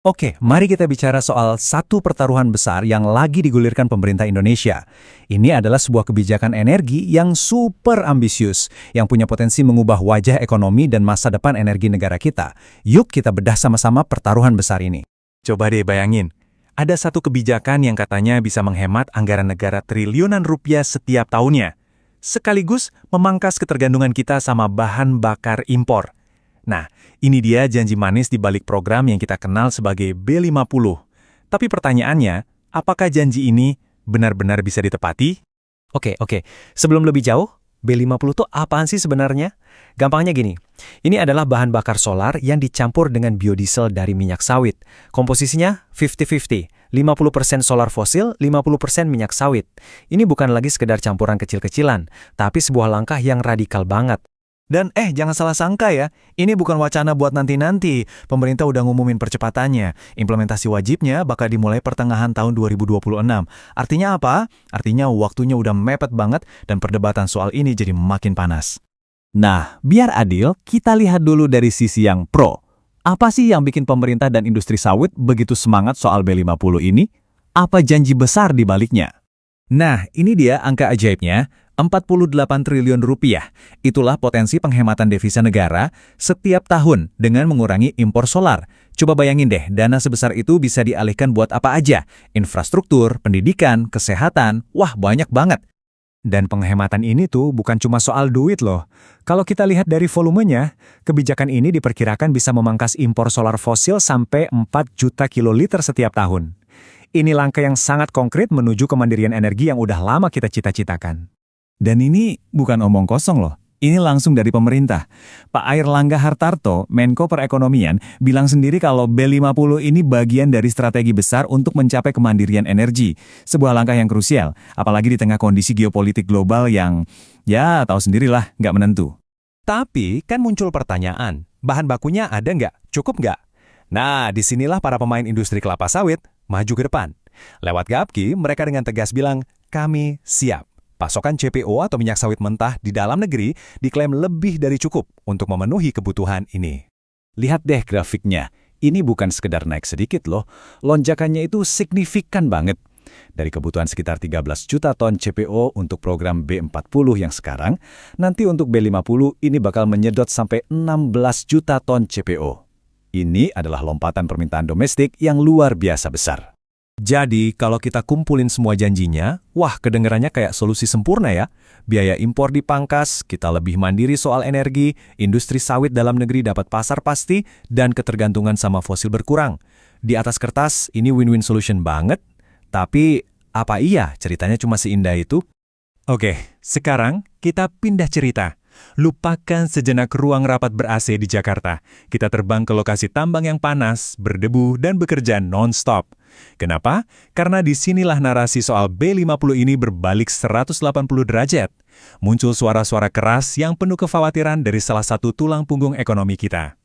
Oke, mari kita bicara soal satu pertaruhan besar yang lagi digulirkan pemerintah Indonesia. Ini adalah sebuah kebijakan energi yang super ambisius, yang punya potensi mengubah wajah ekonomi dan masa depan energi negara kita. Yuk kita bedah sama-sama pertaruhan besar ini. Coba deh bayangin, ada satu kebijakan yang katanya bisa menghemat anggaran negara triliunan rupiah setiap tahunnya, sekaligus memangkas ketergantungan kita sama bahan bakar impor. Nah, ini dia janji manis di balik program yang kita kenal sebagai B50. Tapi pertanyaannya, apakah janji ini benar-benar bisa ditepati? Oke. Sebelum lebih jauh, B50 itu apaan sih sebenarnya? Gampangnya gini, ini adalah bahan bakar solar yang dicampur dengan biodiesel dari minyak sawit. Komposisinya 50-50, 50% solar fosil, 50% minyak sawit. Ini bukan lagi sekedar campuran kecil-kecilan, tapi sebuah langkah yang radikal banget. Dan jangan salah sangka ya, ini bukan wacana buat nanti-nanti. Pemerintah udah ngumumin percepatannya. Implementasi wajibnya bakal dimulai pertengahan tahun 2026. Artinya apa? Artinya waktunya udah mepet banget dan perdebatan soal ini jadi makin panas. Nah, biar adil, kita lihat dulu dari sisi yang pro. Apa sih yang bikin pemerintah dan industri sawit begitu semangat soal B50 ini? Apa janji besar di baliknya? Nah, ini dia angka ajaibnya. 48 triliun rupiah. Itulah potensi penghematan devisa negara setiap tahun dengan mengurangi impor solar. Coba bayangin deh, dana sebesar itu bisa dialihkan buat apa aja? Infrastruktur, pendidikan, kesehatan, wah banyak banget. Dan penghematan ini tuh bukan cuma soal duit loh. Kalau kita lihat dari volumenya, kebijakan ini diperkirakan bisa memangkas impor solar fosil sampai 4 juta kiloliter setiap tahun. Ini langkah yang sangat konkret menuju kemandirian energi yang udah lama kita cita-citakan. Dan ini bukan omong kosong loh. Ini langsung dari pemerintah. Pak Airlangga Hartarto, Menko Perekonomian, bilang sendiri kalau B50 ini bagian dari strategi besar untuk mencapai kemandirian energi. Sebuah langkah yang krusial, apalagi di tengah kondisi geopolitik global yang, ya tahu sendirilah, nggak menentu. Tapi kan muncul pertanyaan, bahan bakunya ada nggak? Cukup nggak? Nah, disinilah para pemain industri kelapa sawit maju ke depan. Lewat Gapki, mereka dengan tegas bilang, kami siap. Pasokan CPO atau minyak sawit mentah di dalam negeri diklaim lebih dari cukup untuk memenuhi kebutuhan ini. Lihat deh grafiknya, ini bukan sekedar naik sedikit loh, lonjakannya itu signifikan banget. Dari kebutuhan sekitar 13 juta ton CPO untuk program B40 yang sekarang, nanti untuk B50 ini bakal menyedot sampai 16 juta ton CPO. Ini adalah lompatan permintaan domestik yang luar biasa besar. Jadi, kalau kita kumpulin semua janjinya, wah kedengarannya kayak solusi sempurna ya. Biaya impor dipangkas, kita lebih mandiri soal energi, industri sawit dalam negeri dapat pasar pasti, dan ketergantungan sama fosil berkurang. Di atas kertas, ini win-win solution banget. Tapi, apa iya ceritanya cuma seindah itu? Oke, sekarang kita pindah cerita. Lupakan sejenak ruang rapat ber-AC di Jakarta. Kita terbang ke lokasi tambang yang panas, berdebu, dan bekerja non-stop. Kenapa? Karena disinilah narasi soal B50 ini berbalik 180 derajat. Muncul suara-suara keras yang penuh kekhawatiran dari salah satu tulang punggung ekonomi kita.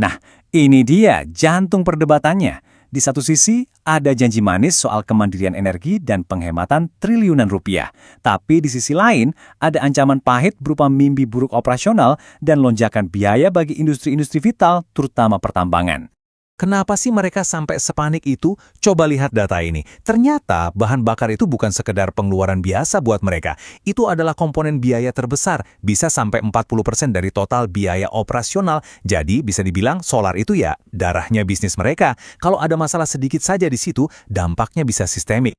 Nah, ini dia jantung perdebatannya. Di satu sisi, ada janji manis soal kemandirian energi dan penghematan triliunan rupiah. Tapi di sisi lain, ada ancaman pahit berupa mimpi buruk operasional dan lonjakan biaya bagi industri-industri vital, terutama pertambangan. Kenapa sih mereka sampai sepanik itu? Coba lihat data ini. Ternyata bahan bakar itu bukan sekedar pengeluaran biasa buat mereka. Itu adalah komponen biaya terbesar, bisa sampai 40% dari total biaya operasional. Jadi bisa dibilang solar itu ya darahnya bisnis mereka. Kalau ada masalah sedikit saja di situ, dampaknya bisa sistemik.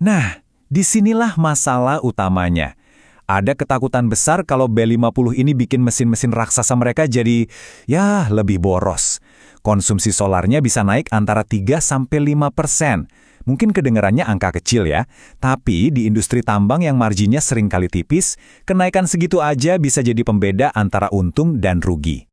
Nah, disinilah masalah utamanya. Ada ketakutan besar kalau B50 ini bikin mesin-mesin raksasa mereka jadi, ya lebih boros. Konsumsi solarnya bisa naik antara 3-5%. Mungkin kedengarannya angka kecil ya, tapi di industri tambang yang marginnya sering kali tipis, kenaikan segitu aja bisa jadi pembeda antara untung dan rugi.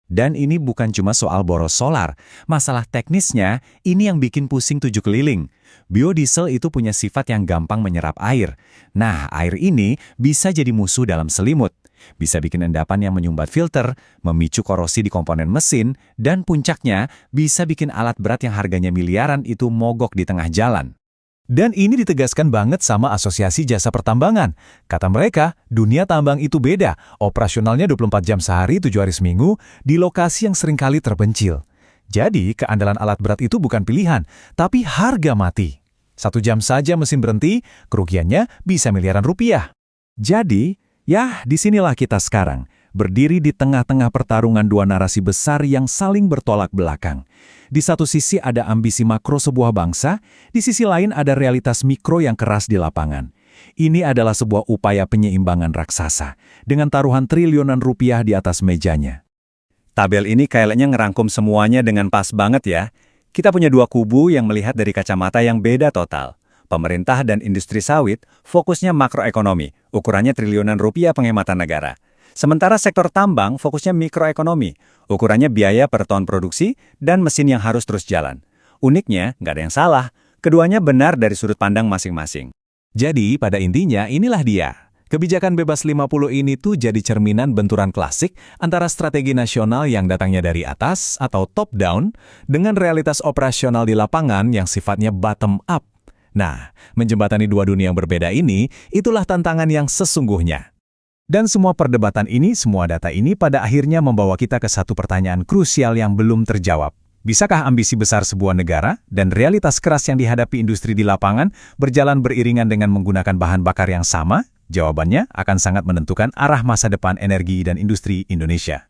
Dan ini bukan cuma soal boros solar, masalah teknisnya ini yang bikin pusing tujuh keliling. Biodiesel itu punya sifat yang gampang menyerap air. Nah, air ini bisa jadi musuh dalam selimut. Bisa bikin endapan yang menyumbat filter, memicu korosi di komponen mesin, dan puncaknya bisa bikin alat berat yang harganya miliaran itu mogok di tengah jalan. Dan ini ditegaskan banget sama Asosiasi Jasa Pertambangan. Kata mereka, dunia tambang itu beda, operasionalnya 24 jam sehari, 7 hari seminggu, di lokasi yang seringkali terpencil. Jadi, keandalan alat berat itu bukan pilihan, tapi harga mati. 1 jam saja mesin berhenti, kerugiannya bisa miliaran rupiah. Jadi, ya disinilah kita sekarang, berdiri di tengah-tengah pertarungan dua narasi besar yang saling bertolak belakang. Di satu sisi ada ambisi makro sebuah bangsa, di sisi lain ada realitas mikro yang keras di lapangan. Ini adalah sebuah upaya penyeimbangan raksasa, dengan taruhan triliunan rupiah di atas mejanya. Tabel ini kayaknya ngerangkum semuanya dengan pas banget ya. Kita punya dua kubu yang melihat dari kacamata yang beda total. Pemerintah dan industri sawit fokusnya makroekonomi, ukurannya triliunan rupiah penghematan negara. Sementara sektor tambang fokusnya mikroekonomi, ukurannya biaya per ton produksi dan mesin yang harus terus jalan. Uniknya, nggak ada yang salah. Keduanya benar dari sudut pandang masing-masing. Jadi, pada intinya inilah dia. Kebijakan bebas 50 ini tuh jadi cerminan benturan klasik antara strategi nasional yang datangnya dari atas atau top-down dengan realitas operasional di lapangan yang sifatnya bottom-up. Nah, menjembatani dua dunia yang berbeda ini, itulah tantangan yang sesungguhnya. Dan semua perdebatan ini, semua data ini pada akhirnya membawa kita ke satu pertanyaan krusial yang belum terjawab. Bisakah ambisi besar sebuah negara dan realitas keras yang dihadapi industri di lapangan berjalan beriringan dengan menggunakan bahan bakar yang sama? Jawabannya akan sangat menentukan arah masa depan energi dan industri Indonesia.